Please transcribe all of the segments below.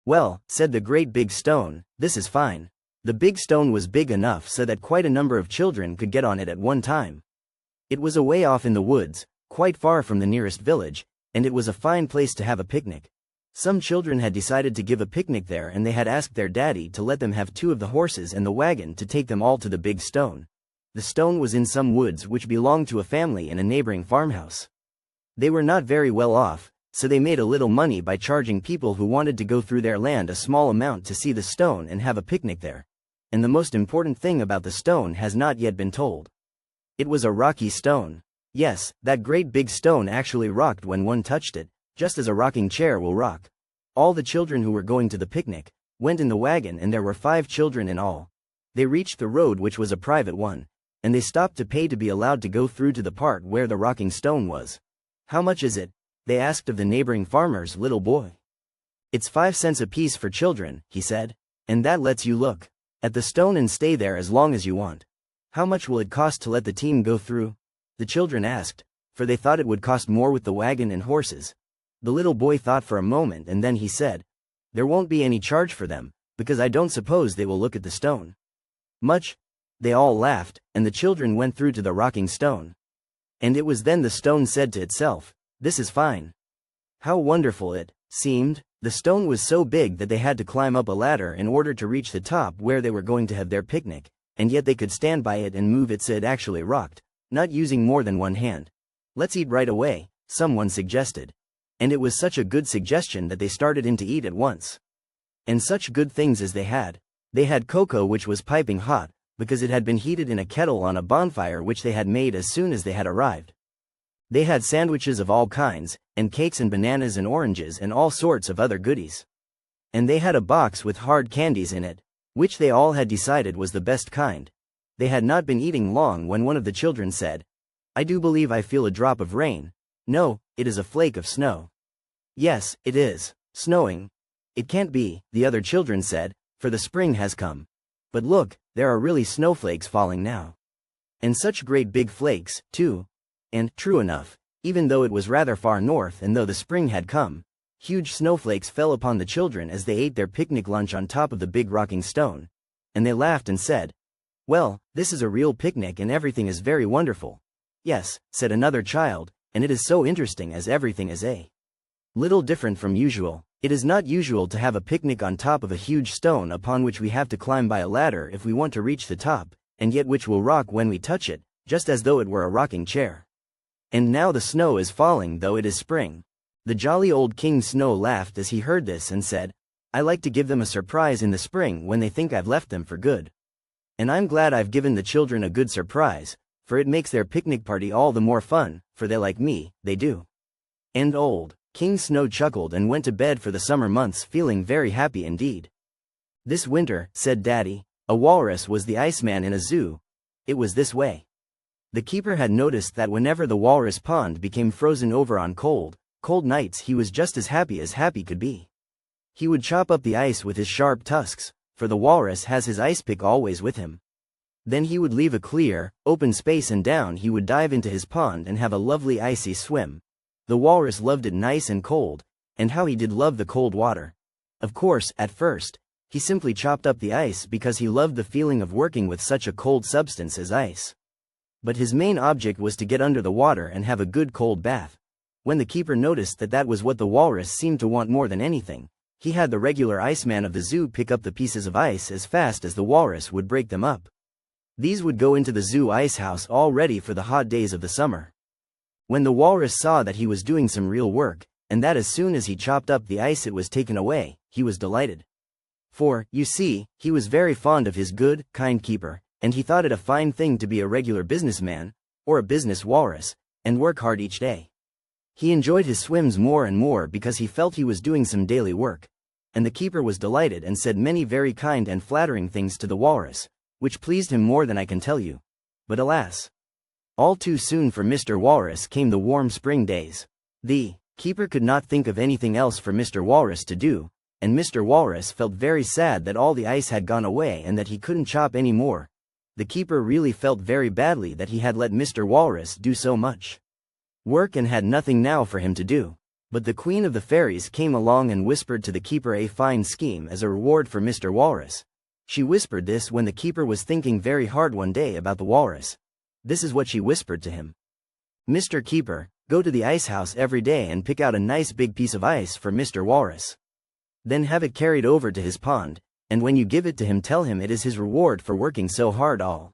"Well," said the great big stone, "this is fine." The big stone was big enough so that quite a number of children could get on it at one time. It was away off in the woods, quite far from the nearest village, and it was a fine place to have a picnic. Some children had decided to give a picnic there, and they had asked their daddy to let them have 2 of the horses and the wagon to take them all to the big stone. The stone was in some woods which belonged to a family in a neighboring farmhouse. They were not very well off, so they made a little money by charging people who wanted to go through their land a small amount to see the stone and have a picnic there. And the most important thing about the stone has not yet been told. It was a rocky stone. Yes, that great big stone actually rocked when one touched it, just as a rocking chair will rock. All the children who were going to the picnic went in the wagon, and there were 5 children in all. They reached the road, which was a private one, and they stopped to pay to be allowed to go through to the part where the rocking stone was. "How much is it?" they asked of the neighboring farmer's little boy. "It's 5 cents apiece for children," he said, "and that lets you look at the stone and stay there as long as you want." "How much will it cost to let the team go through?" the children asked, for they thought it would cost more with the wagon and horses. The little boy thought for a moment, and then he said, "There won't be any charge for them, because I don't suppose they will look at the stone." "Much?" They all laughed, and the children went through to the rocking stone. And it was then the stone said to itself, "This is fine." How wonderful it seemed. The stone was so big that they had to climb up a ladder in order to reach the top where they were going to have their picnic, and yet they could stand by it and move it so it actually rocked, not using more than one hand. "Let's eat right away," someone suggested. And it was such a good suggestion that they started in to eat at once. And such good things as they had. They had cocoa, which was piping hot, because it had been heated in a kettle on a bonfire which they had made as soon as they had arrived. They had sandwiches of all kinds, and cakes and bananas and oranges and all sorts of other goodies. And they had a box with hard candies in it, which they all had decided was the best kind. They had not been eating long when one of the children said, "I do believe I feel a drop of rain." "No, it is a flake of snow." "Yes, it is snowing." "It can't be," the other children said, "for the spring has come. But look, there are really snowflakes falling now. And such great big flakes, too." And, true enough, even though it was rather far north and though the spring had come, huge snowflakes fell upon the children as they ate their picnic lunch on top of the big rocking stone. And they laughed and said, "Well, this is a real picnic and everything is very wonderful." "Yes," said another child, "and it is so interesting as everything is a little different from usual. It is not usual to have a picnic on top of a huge stone upon which we have to climb by a ladder if we want to reach the top, and yet which will rock when we touch it, just as though it were a rocking chair. And now the snow is falling though it is spring." The jolly old King Snow laughed as he heard this and said, "I like to give them a surprise in the spring when they think I've left them for good. And I'm glad I've given the children a good surprise, for it makes their picnic party all the more fun, for they like me, they do." And old King Snow chuckled and went to bed for the summer months, feeling very happy indeed. "This winter," said Daddy, "a walrus was the Iceman in a zoo. It was this way. The keeper had noticed that whenever the walrus pond became frozen over on cold nights, he was just as happy could be. He would chop up the ice with his sharp tusks, for the walrus has his ice pick always with him. Then he would leave a clear, open space, and down he would dive into his pond and have a lovely icy swim. The walrus loved it nice and cold, and how he did love the cold water. Of course, at first, he simply chopped up the ice because he loved the feeling of working with such a cold substance as ice. But his main object was to get under the water and have a good cold bath. When the keeper noticed that that was what the walrus seemed to want more than anything, he had the regular Iceman of the zoo pick up the pieces of ice as fast as the walrus would break them up. These would go into the zoo ice house all ready for the hot days of the summer. When the walrus saw that he was doing some real work, and that as soon as he chopped up the ice it was taken away, he was delighted. For, you see, he was very fond of his good, kind keeper, and he thought it a fine thing to be a regular businessman, or a business walrus, and work hard each day. He enjoyed his swims more and more because he felt he was doing some daily work. And the keeper was delighted and said many very kind and flattering things to the walrus, which pleased him more than I can tell you. But alas! All too soon for Mr. Walrus came the warm spring days. The keeper could not think of anything else for Mr. Walrus to do, and Mr. Walrus felt very sad that all the ice had gone away and that he couldn't chop any more. The keeper really felt very badly that he had let Mr. Walrus do so much work and had nothing now for him to do. But the queen of the fairies came along and whispered to the keeper a fine scheme as a reward for Mr. Walrus. She whispered this when the keeper was thinking very hard one day about the walrus. This is what she whispered to him. Mr. Keeper, go to the ice house every day and pick out a nice big piece of ice for Mr. Walrus. Then have it carried over to his pond, and when you give it to him tell him it is his reward for working so hard all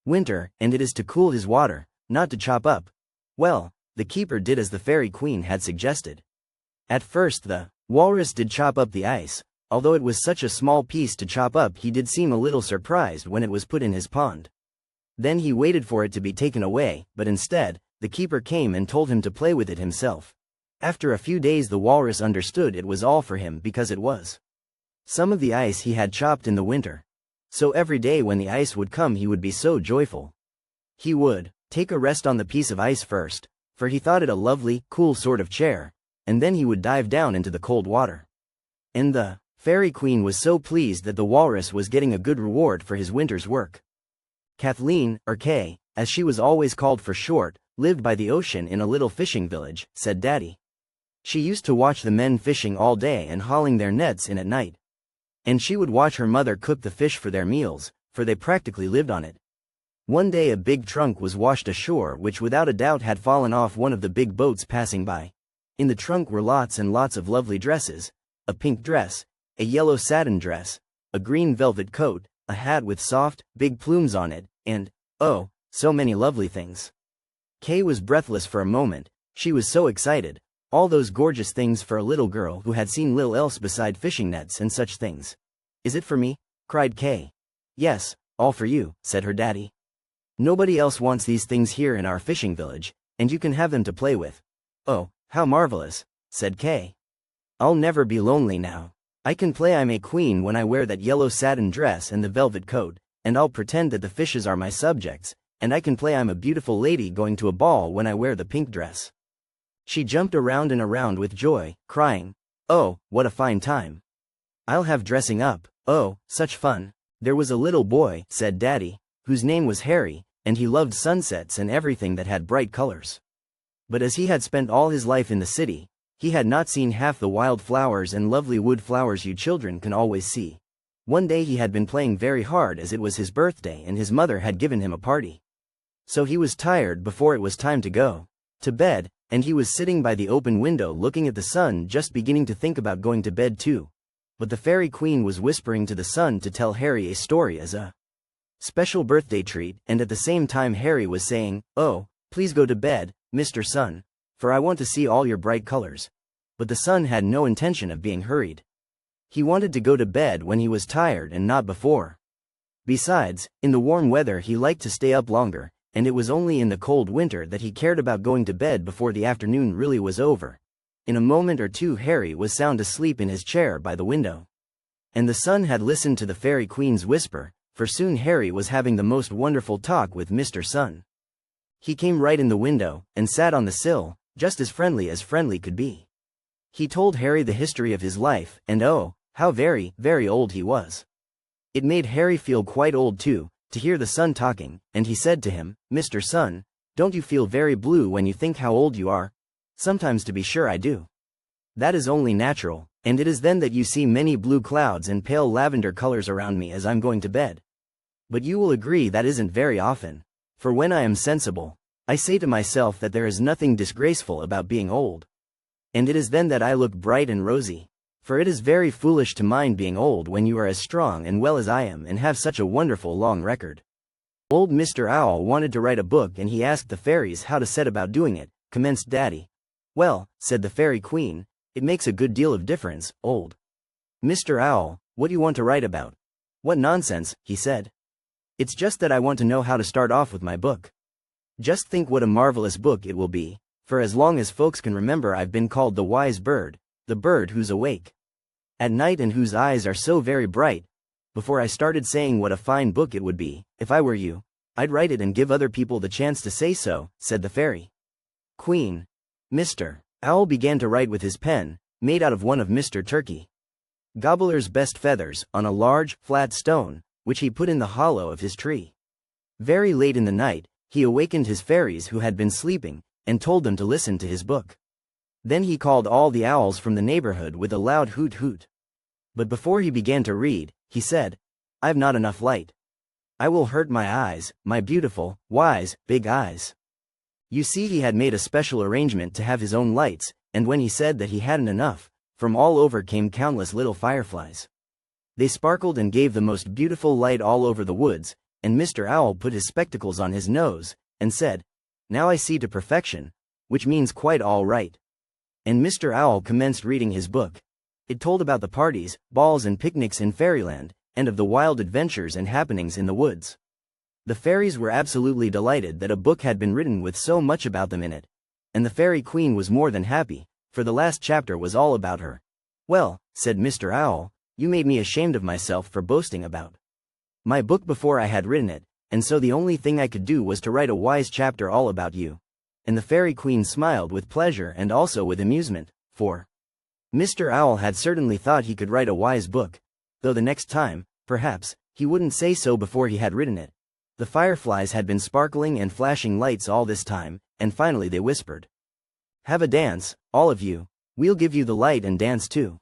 winter, and it is to cool his water, not to chop up. Well, the keeper did as the fairy queen had suggested. At first the walrus did chop up the ice. Although it was such a small piece to chop up, he did seem a little surprised when it was put in his pond. Then he waited for it to be taken away, but instead, the keeper came and told him to play with it himself. After a few days the walrus understood it was all for him because it was some of the ice he had chopped in the winter. So every day when the ice would come he would be so joyful. He would take a rest on the piece of ice first, for he thought it a lovely, cool sort of chair, and then he would dive down into the cold water. And the fairy queen was so pleased that the walrus was getting a good reward for his winter's work. Kathleen, or Kay, as she was always called for short, lived by the ocean in a little fishing village, said Daddy. She used to watch the men fishing all day and hauling their nets in at night. And she would watch her mother cook the fish for their meals, for they practically lived on it. One day a big trunk was washed ashore which without a doubt had fallen off one of the big boats passing by. In the trunk were lots and lots of lovely dresses, a pink dress, a yellow satin dress, a green velvet coat, a hat with soft, big plumes on it, and, oh, so many lovely things. Kay was breathless for a moment, she was so excited, all those gorgeous things for a little girl who had seen little else beside fishing nets and such things. Is it for me? Cried Kay. Yes, all for you, said her daddy. Nobody else wants these things here in our fishing village, and you can have them to play with. Oh, how marvelous, said Kay. I'll never be lonely now. I can play I'm a queen when I wear that yellow satin dress and the velvet coat, and I'll pretend that the fishes are my subjects, and I can play I'm a beautiful lady going to a ball when I wear the pink dress. She jumped around and around with joy, crying, oh, what a fine time. I'll have dressing up, oh, such fun. There was a little boy, said Daddy, whose name was Harry, and he loved sunsets and everything that had bright colors. But as he had spent all his life in the city, he had not seen half the wild flowers and lovely wood flowers you children can always see. One day he had been playing very hard as it was his birthday and his mother had given him a party. So he was tired before it was time to go to bed, and he was sitting by the open window looking at the sun, just beginning to think about going to bed too. But the fairy queen was whispering to the sun to tell Harry a story as a special birthday treat, and at the same time Harry was saying, oh, please go to bed, Mr. Sun, for I want to see all your bright colors. But the sun had no intention of being hurried. He wanted to go to bed when he was tired and not before. Besides, in the warm weather he liked to stay up longer, and it was only in the cold winter that he cared about going to bed before the afternoon really was over. In a moment or two Harry was sound asleep in his chair by the window. And the sun had listened to the fairy queen's whisper, for soon Harry was having the most wonderful talk with Mr. Sun. He came right in the window, and sat on the sill, just as friendly could be. He told Harry the history of his life, and oh, how very, very old he was. It made Harry feel quite old too, to hear the sun talking, and he said to him, Mr. Sun, don't you feel very blue when you think how old you are? Sometimes to be sure I do. That is only natural, and it is then that you see many blue clouds and pale lavender colors around me as I'm going to bed. But you will agree that isn't very often, for when I am sensible, I say to myself that there is nothing disgraceful about being old. And it is then that I look bright and rosy, for it is very foolish to mind being old when you are as strong and well as I am and have such a wonderful long record. Old Mr. Owl wanted to write a book and he asked the fairies how to set about doing it, commenced Daddy. Well, said the fairy queen, it makes a good deal of difference, old Mr. Owl, what do you want to write about? What nonsense, he said. It's just that I want to know how to start off with my book. Just think what a marvelous book it will be, for as long as folks can remember I've been called the wise bird, the bird who's awake at night and whose eyes are so very bright. Before I started saying what a fine book it would be, if I were you, I'd write it and give other people the chance to say so, said the fairy queen. Mr. Owl began to write with his pen, made out of one of Mr. Turkey Gobbler's best feathers, on a large, flat stone, which he put in the hollow of his tree. Very late in the night, he awakened his fairies who had been sleeping, and told them to listen to his book. Then he called all the owls from the neighborhood with a loud hoot hoot. But before he began to read, he said, "I've not enough light. I will hurt my eyes, my beautiful, wise, big eyes." You see, he had made a special arrangement to have his own lights, and when he said that he hadn't enough, from all over came countless little fireflies. They sparkled and gave the most beautiful light all over the woods, and Mr. Owl put his spectacles on his nose, and said, "Now I see to perfection," which means quite all right. And Mr. Owl commenced reading his book. It told about the parties, balls and picnics in fairyland, and of the wild adventures and happenings in the woods. The fairies were absolutely delighted that a book had been written with so much about them in it. And the Fairy Queen was more than happy, for the last chapter was all about her. "Well," said Mr. Owl, "you made me ashamed of myself for boasting about my book before I had written it, and so the only thing I could do was to write a wise chapter all about you." And the Fairy Queen smiled with pleasure and also with amusement, for Mr. Owl had certainly thought he could write a wise book, though the next time, perhaps, he wouldn't say so before he had written it. The fireflies had been sparkling and flashing lights all this time, and finally they whispered, "Have a dance, all of you. We'll give you the light and dance too.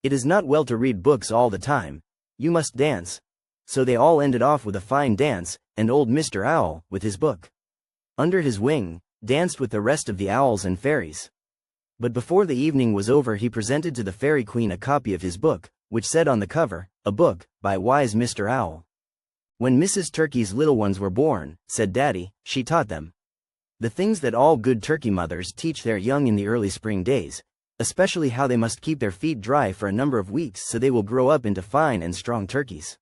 It is not well to read books all the time. You must dance." So they all ended off with a fine dance, and old Mr. Owl, with his book under his wing, danced with the rest of the owls and fairies. But before the evening was over, he presented to the Fairy Queen a copy of his book, which said on the cover, "A book, by wise Mr. Owl." "When Mrs. Turkey's little ones were born," said Daddy, "she taught them the things that all good turkey mothers teach their young in the early spring days, especially how they must keep their feet dry for a number of weeks so they will grow up into fine and strong turkeys."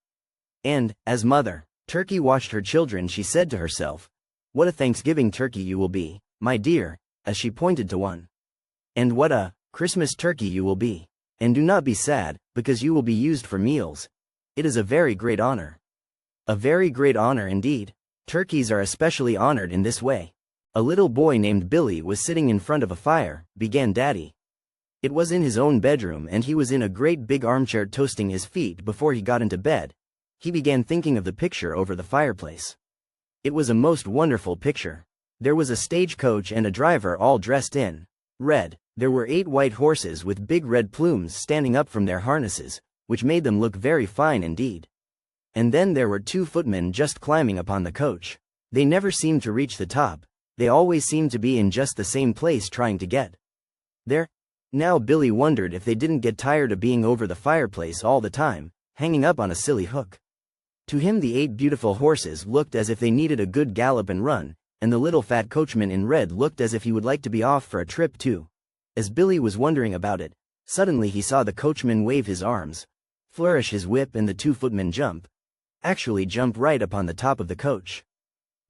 And, as Mother Turkey watched her children, she said to herself, "What a Thanksgiving turkey you will be, my dear," as she pointed to one. "And what a Christmas turkey you will be. And do not be sad, because you will be used for meals. It is a very great honor." A very great honor indeed. Turkeys are especially honored in this way. "A little boy named Billy was sitting in front of a fire," began Daddy. "It was in his own bedroom, and he was in a great big armchair toasting his feet before he got into bed. He began thinking of the picture over the fireplace. It was a most wonderful picture. There was a stagecoach and a driver all dressed in red. There were 8 white horses with big red plumes standing up from their harnesses, which made them look very fine indeed. And then there were 2 footmen just climbing upon the coach. They never seemed to reach the top. They always seemed to be in just the same place trying to get there. Now Billy wondered if they didn't get tired of being over the fireplace all the time, hanging up on a silly hook. To him the 8 beautiful horses looked as if they needed a good gallop and run, and the little fat coachman in red looked as if he would like to be off for a trip too. As Billy was wondering about it, suddenly he saw the coachman wave his arms, flourish his whip, and the 2 footmen jump right upon the top of the coach.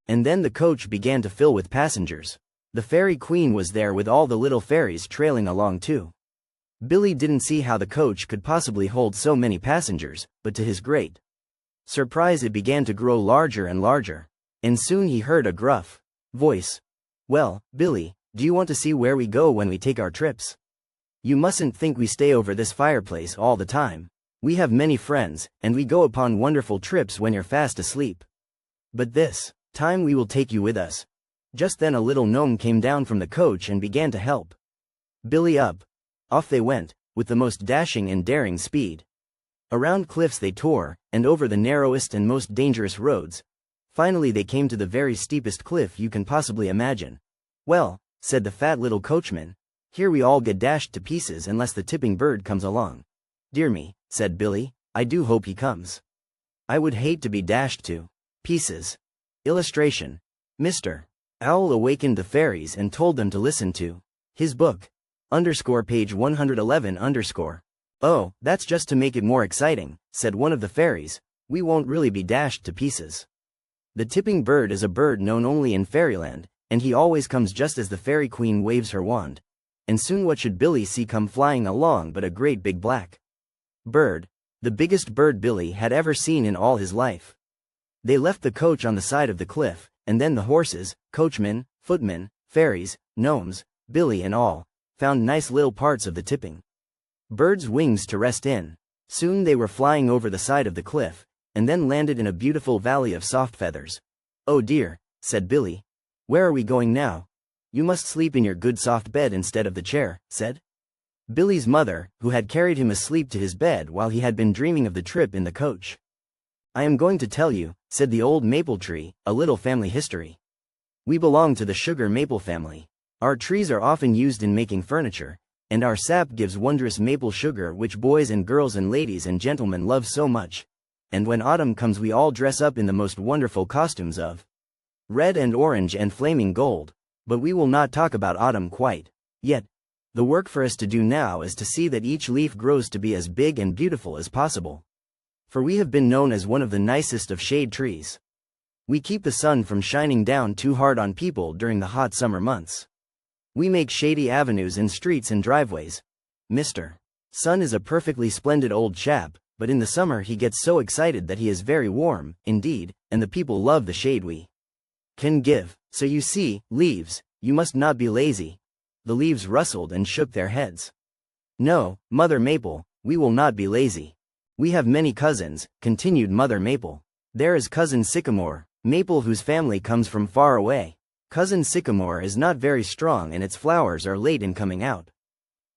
And then the coach began to fill with passengers. The Fairy Queen was there with all the little fairies trailing along too. Billy didn't see how the coach could possibly hold so many passengers, but to his great surprise it began to grow larger and larger. And soon he heard a gruff voice. "Well, Billy, do you want to see where we go when we take our trips? You mustn't think we stay over this fireplace all the time. We have many friends, and we go upon wonderful trips when you're fast asleep. But this time we will take you with us." Just then a little gnome came down from the coach and began to help Billy up. Off they went, with the most dashing and daring speed. Around cliffs they tore, and over the narrowest and most dangerous roads. Finally they came to the very steepest cliff you can possibly imagine. "Well," said the fat little coachman, "here we all get dashed to pieces unless the tipping bird comes along." "Dear me," said Billy, "I do hope he comes. I would hate to be dashed to pieces." Illustration. Mr. Owl awakened the fairies and told them to listen to his book. Page 111 "Oh, that's just to make it more exciting," said one of the fairies. "We won't really be dashed to pieces. The tipping bird is a bird known only in fairyland, and he always comes just as the Fairy Queen waves her wand." And soon what should Billy see come flying along but a great big black bird, the biggest bird Billy had ever seen in all his life. They left the coach on the side of the cliff, and then the horses, coachman, footmen, fairies, gnomes, Billy and all, found nice little parts of the tipping bird's wings to rest in. Soon they were flying over the side of the cliff, and then landed in a beautiful valley of soft feathers. "Oh dear," said Billy. "Where are we going now?" You must sleep in your good soft bed instead of the chair, said Billy's mother, who had carried him asleep to his bed while he had been dreaming of the trip in the coach. I am going to tell you, said the old maple tree, a little family history. We belong to the sugar maple family. Our trees are often used in making furniture, and our sap gives wondrous maple sugar which boys and girls and ladies and gentlemen love so much. And when autumn comes we all dress up in the most wonderful costumes of red and orange and flaming gold. But we will not talk about autumn quite yet. The work for us to do now is to see that each leaf grows to be as big and beautiful as possible. For we have been known as one of the nicest of shade trees. We keep the sun from shining down too hard on people during the hot summer months. We make shady avenues and streets and driveways. Mr. Sun is a perfectly splendid old chap, but in the summer he gets so excited that he is very warm, indeed, and the people love the shade we can give. So you see, leaves, you must not be lazy. The leaves rustled and shook their heads. No, Mother Maple, we will not be lazy. We have many cousins, continued Mother Maple. There is Cousin Sycamore Maple whose family comes from far away. Cousin Sycamore is not very strong and its flowers are late in coming out.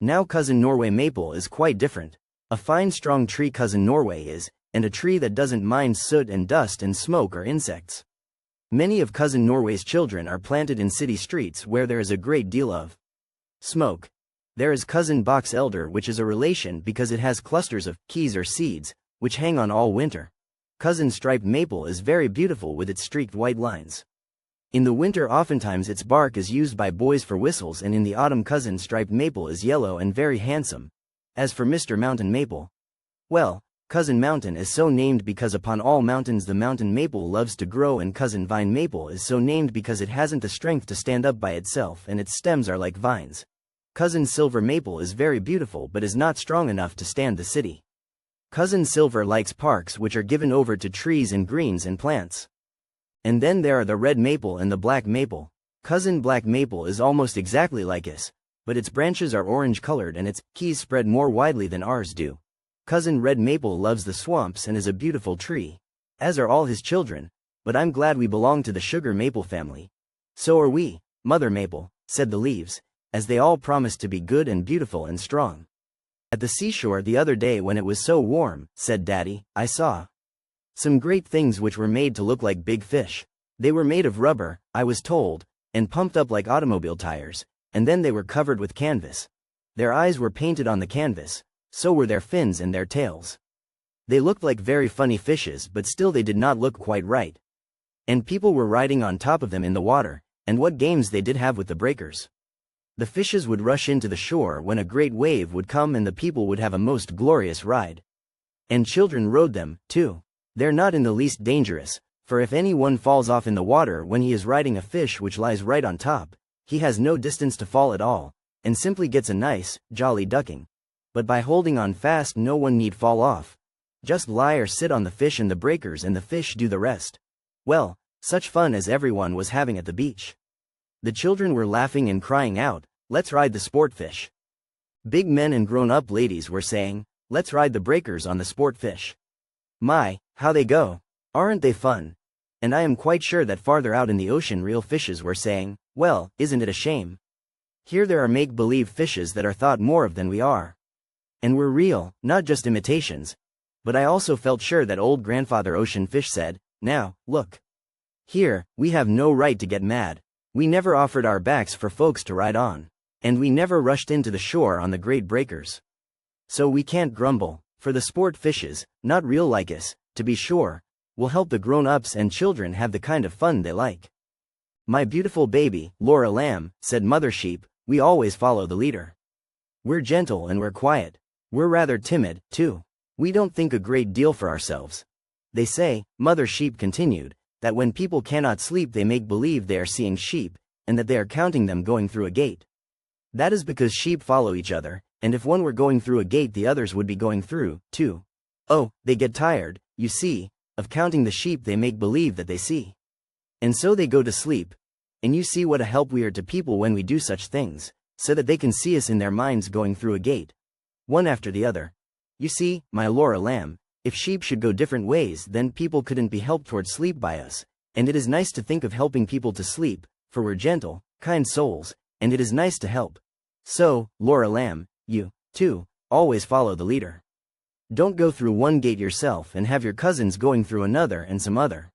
Now Cousin Norway Maple is quite different. A fine strong tree Cousin Norway is, and a tree that doesn't mind soot and dust and smoke or insects. Many of Cousin Norway's children are planted in city streets where there is a great deal of smoke. There is Cousin Box Elder, which is a relation because it has clusters of keys or seeds, which hang on all winter. Cousin Striped Maple is very beautiful with its streaked white lines. In the winter oftentimes its bark is used by boys for whistles, and in the autumn Cousin Striped Maple is yellow and very handsome. As for Mr. Mountain Maple, well, Cousin Mountain is so named because upon all mountains the mountain maple loves to grow, and Cousin Vine Maple is so named because it hasn't the strength to stand up by itself and its stems are like vines. Cousin Silver Maple is very beautiful but is not strong enough to stand the city. Cousin Silver likes parks which are given over to trees and greens and plants. And then there are the Red Maple and the Black Maple. Cousin Black Maple is almost exactly like us, but its branches are orange colored and its keys spread more widely than ours do. Cousin Red Maple loves the swamps and is a beautiful tree, as are all his children, but I'm glad we belong to the Sugar Maple family. So are we, Mother Maple, said the leaves, as they all promised to be good and beautiful and strong. At the seashore the other day when it was so warm, said Daddy, I saw some great things which were made to look like big fish. They were made of rubber, I was told, and pumped up like automobile tires, and then they were covered with canvas. Their eyes were painted on the canvas, so were their fins and their tails. They looked like very funny fishes, but still they did not look quite right. And people were riding on top of them in the water, and what games they did have with the breakers. The fishes would rush into the shore when a great wave would come, and the people would have a most glorious ride. And children rode them, too. They're not in the least dangerous, for if any one falls off in the water when he is riding a fish which lies right on top, he has no distance to fall at all, and simply gets a nice, jolly ducking. But by holding on fast no one need fall off. Just lie or sit on the fish and the breakers and the fish do the rest. Well, such fun as everyone was having at the beach. The children were laughing and crying out, let's ride the sport fish. Big men and grown-up ladies were saying, let's ride the breakers on the sport fish. My, how they go! Aren't they fun? And I am quite sure that farther out in the ocean real fishes were saying, well, isn't it a shame? Here there are make-believe fishes that are thought more of than we are. And we're real, not just imitations. But I also felt sure that old grandfather ocean fish said, now, look. Here, we have no right to get mad. We never offered our backs for folks to ride on. And we never rushed into the shore on the great breakers. So we can't grumble, for the sport fishes, not real like us, to be sure, will help the grown-ups and children have the kind of fun they like. My beautiful baby, Laura Lamb, said Mother Sheep, we always follow the leader. We're gentle and we're quiet. We're rather timid, too. We don't think a great deal for ourselves. They say, Mother Sheep continued, that when people cannot sleep they make believe they are seeing sheep, and that they are counting them going through a gate. That is because sheep follow each other, and if one were going through a gate the others would be going through, too. Oh, they get tired, you see, of counting the sheep they make believe that they see. And so they go to sleep. And you see what a help we are to people when we do such things, so that they can see us in their minds going through a gate. One after the other. You see, my Laura Lamb, if sheep should go different ways then people couldn't be helped toward sleep by us, and it is nice to think of helping people to sleep, for we're gentle, kind souls, and it is nice to help. So, Laura Lamb, you, too, always follow the leader. Don't go through one gate yourself and have your cousins going through another and some other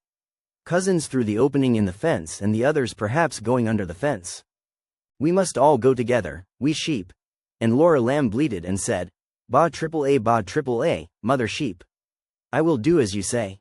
cousins through the opening in the fence and the others perhaps going under the fence. We must all go together, we sheep. And Laura Lamb bleated and said, Ba triple A, mother sheep. I will do as you say.